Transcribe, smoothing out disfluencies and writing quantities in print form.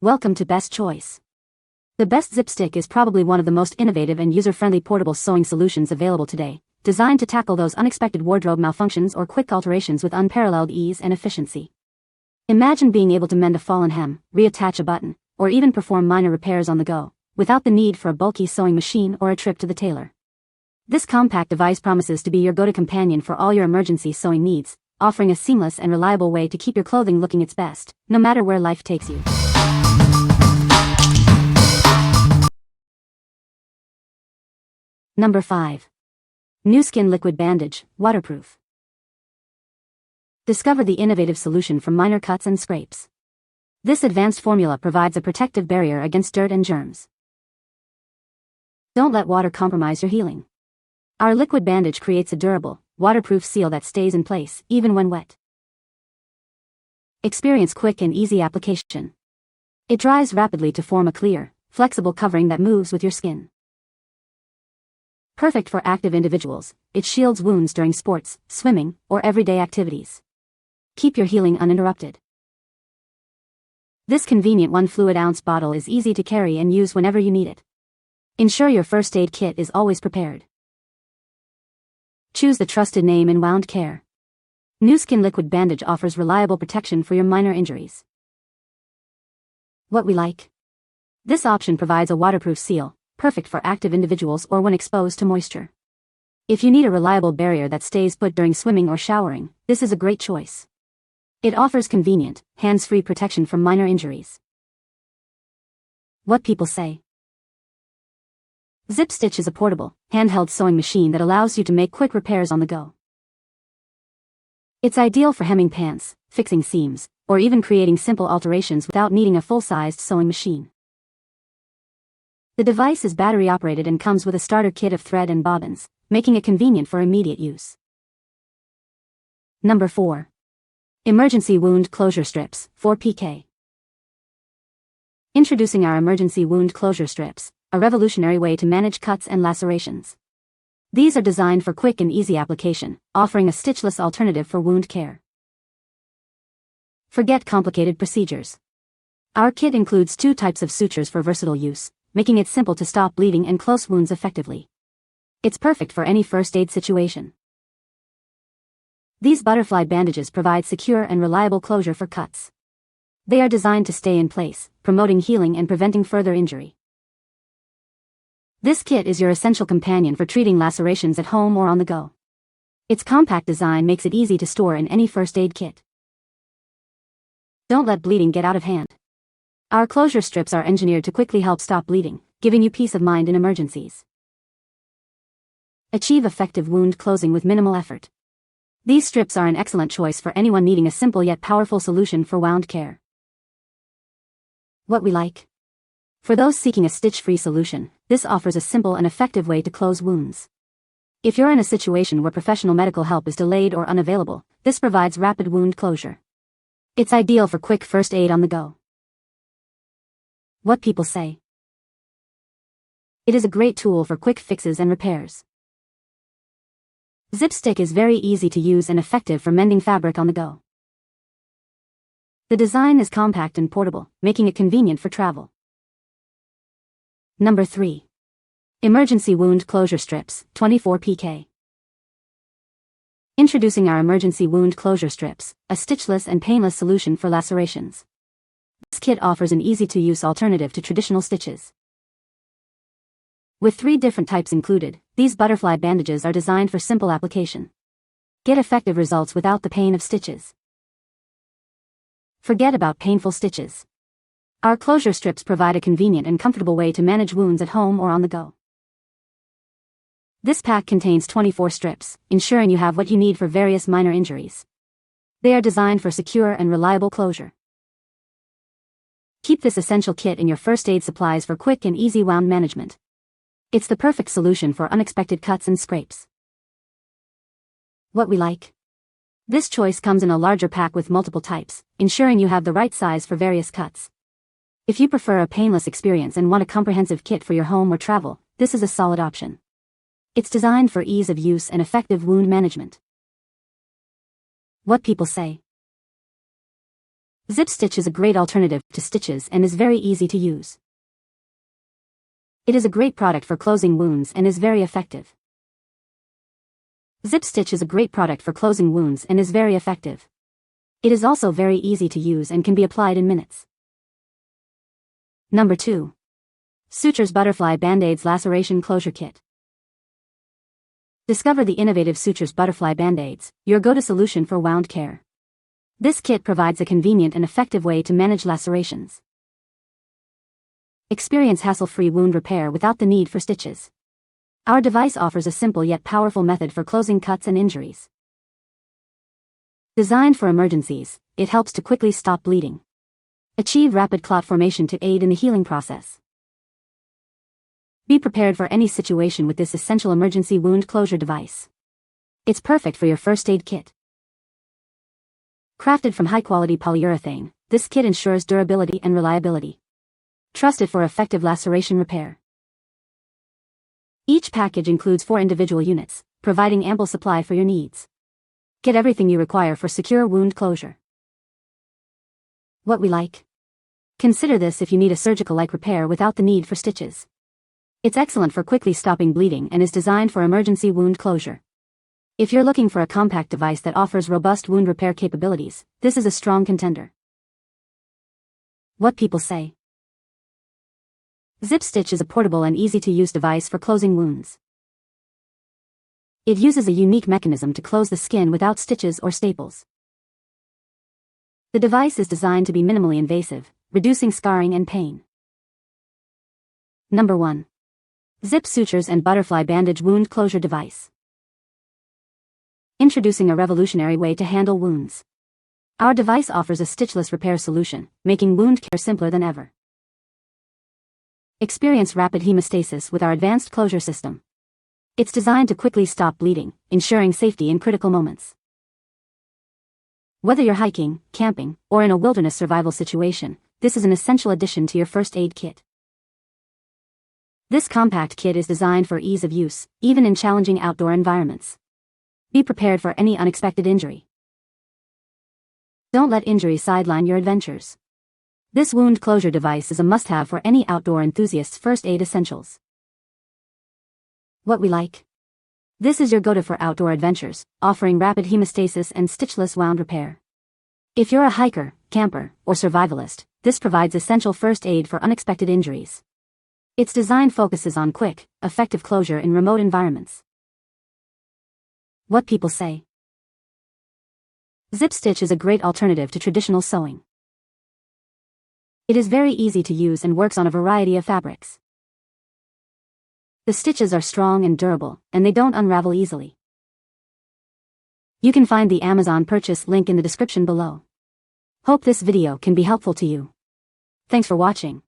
Welcome to Best Choice. The Best Zipstich is probably one of the most innovative and user-friendly portable sewing solutions available today, designed to tackle those unexpected wardrobe malfunctions or quick alterations with unparalleled ease and efficiency. Imagine being able to mend a fallen hem, reattach a button, or even perform minor repairs on the go, without the need for a bulky sewing machine or a trip to the tailor. This compact device promises to be your go-to companion for all your emergency sewing needs, offering a seamless and reliable way to keep your clothing looking its best, no matter where life takes you. Number 5. Nu Skin Liquid Bandage, Waterproof. Discover the innovative solution for minor cuts and scrapes. This advanced formula provides a protective barrier against dirt and germs. Don't let water compromise your healing. Our liquid bandage creates a durable, waterproof seal that stays in place, even when wet. Experience quick and easy application. It dries rapidly to form a clear, flexible covering that moves with your skin. Perfect for active individuals, it shields wounds during sports, swimming, or everyday activities. Keep your healing uninterrupted. This convenient 1 fluid ounce bottle is easy to carry and use whenever you need it. Ensure your first aid kit is always prepared. Choose the trusted name in wound care. Nu Skin Liquid Bandage offers reliable protection for your minor injuries. What we like. This option provides a waterproof seal, perfect for active individuals or when exposed to moisture. If you need a reliable barrier that stays put during swimming or showering, this is a great choice. It offers convenient, hands-free protection from minor injuries. What people say. Zipstich is a portable, handheld sewing machine that allows you to make quick repairs on the go. It's ideal for hemming pants, fixing seams, or even creating simple alterations without needing a full-sized sewing machine. The device is battery-operated and comes with a starter kit of thread and bobbins, making it convenient for immediate use. Number 4. Emergency Wound Closure Strips, 4PK. Introducing our Emergency Wound Closure Strips, a revolutionary way to manage cuts and lacerations. These are designed for quick and easy application, offering a stitchless alternative for wound care. Forget complicated procedures. Our kit includes 2 types of sutures for versatile use, making it simple to stop bleeding and close wounds effectively. It's perfect for any first aid situation. These butterfly bandages provide secure and reliable closure for cuts. They are designed to stay in place, promoting healing and preventing further injury. This kit is your essential companion for treating lacerations at home or on the go. Its compact design makes it easy to store in any first aid kit. Don't let bleeding get out of hand. Our closure strips are engineered to quickly help stop bleeding, giving you peace of mind in emergencies. Achieve effective wound closing with minimal effort. These strips are an excellent choice for anyone needing a simple yet powerful solution for wound care. What we like. For those seeking a stitch-free solution, this offers a simple and effective way to close wounds. If you're in a situation where professional medical help is delayed or unavailable, this provides rapid wound closure. It's ideal for quick first aid on the go. What people say. It is a great tool for quick fixes and repairs. Zipstich is very easy to use and effective for mending fabric on the go. The design is compact and portable, making it convenient for travel. Number 3. Emergency Wound Closure Strips, 24PK. Introducing our Emergency Wound Closure Strips, a stitchless and painless solution for lacerations. This kit offers an easy-to-use alternative to traditional stitches. With 3 different types included, these butterfly bandages are designed for simple application. Get effective results without the pain of stitches. Forget about painful stitches. Our closure strips provide a convenient and comfortable way to manage wounds at home or on the go. This pack contains 24 strips, ensuring you have what you need for various minor injuries. They are designed for secure and reliable closure. Keep this essential kit in your first aid supplies for quick and easy wound management. It's the perfect solution for unexpected cuts and scrapes. What we like. This choice comes in a larger pack with multiple types, ensuring you have the right size for various cuts. If you prefer a painless experience and want a comprehensive kit for your home or travel, this is a solid option. It's designed for ease of use and effective wound management. What people say. Zipstich is a great alternative to stitches and is very easy to use. It is a great product for closing wounds and is very effective. Zipstich is a great product for closing wounds and is very effective. It is also very easy to use and can be applied in minutes. Number 2. Sutures Butterfly Bandaids Laceration Closure Kit. Discover the innovative Sutures Butterfly Bandaids, your go-to solution for wound care. This kit provides a convenient and effective way to manage lacerations. Experience hassle-free wound repair without the need for stitches. Our device offers a simple yet powerful method for closing cuts and injuries. Designed for emergencies, it helps to quickly stop bleeding. Achieve rapid clot formation to aid in the healing process. Be prepared for any situation with this essential emergency wound closure device. It's perfect for your first aid kit. Crafted from high-quality polyurethane, this kit ensures durability and reliability. Trusted for effective laceration repair. Each package includes 4 individual units, providing ample supply for your needs. Get everything you require for secure wound closure. What we like. Consider this if you need a surgical-like repair without the need for stitches. It's excellent for quickly stopping bleeding and is designed for emergency wound closure. If you're looking for a compact device that offers robust wound repair capabilities, this is a strong contender. What people say. Zipstich is a portable and easy-to-use device for closing wounds. It uses a unique mechanism to close the skin without stitches or staples. The device is designed to be minimally invasive, reducing scarring and pain. Number 1. Zip Sutures and Butterfly Bandage Wound Closure Device. Introducing a revolutionary way to handle wounds. Our device offers a stitchless repair solution, making wound care simpler than ever. Experience rapid hemostasis with our advanced closure system. It's designed to quickly stop bleeding, ensuring safety in critical moments. Whether you're hiking, camping, or in a wilderness survival situation, this is an essential addition to your first aid kit. This compact kit is designed for ease of use, even in challenging outdoor environments. Be prepared for any unexpected injury. Don't let injury sideline your adventures. This wound closure device is a must-have for any outdoor enthusiast's first aid essentials. What we like. This is your go-to for outdoor adventures, offering rapid hemostasis and stitchless wound repair. If you're a hiker, camper, or survivalist, this provides essential first aid for unexpected injuries. Its design focuses on quick, effective closure in remote environments. What people say. Zipstich is a great alternative to traditional sewing. It is very easy to use and works on a variety of fabrics. The stitches are strong and durable, and they don't unravel easily. You can find the Amazon purchase link in the description below. Hope this video can be helpful to you. Thanks for watching.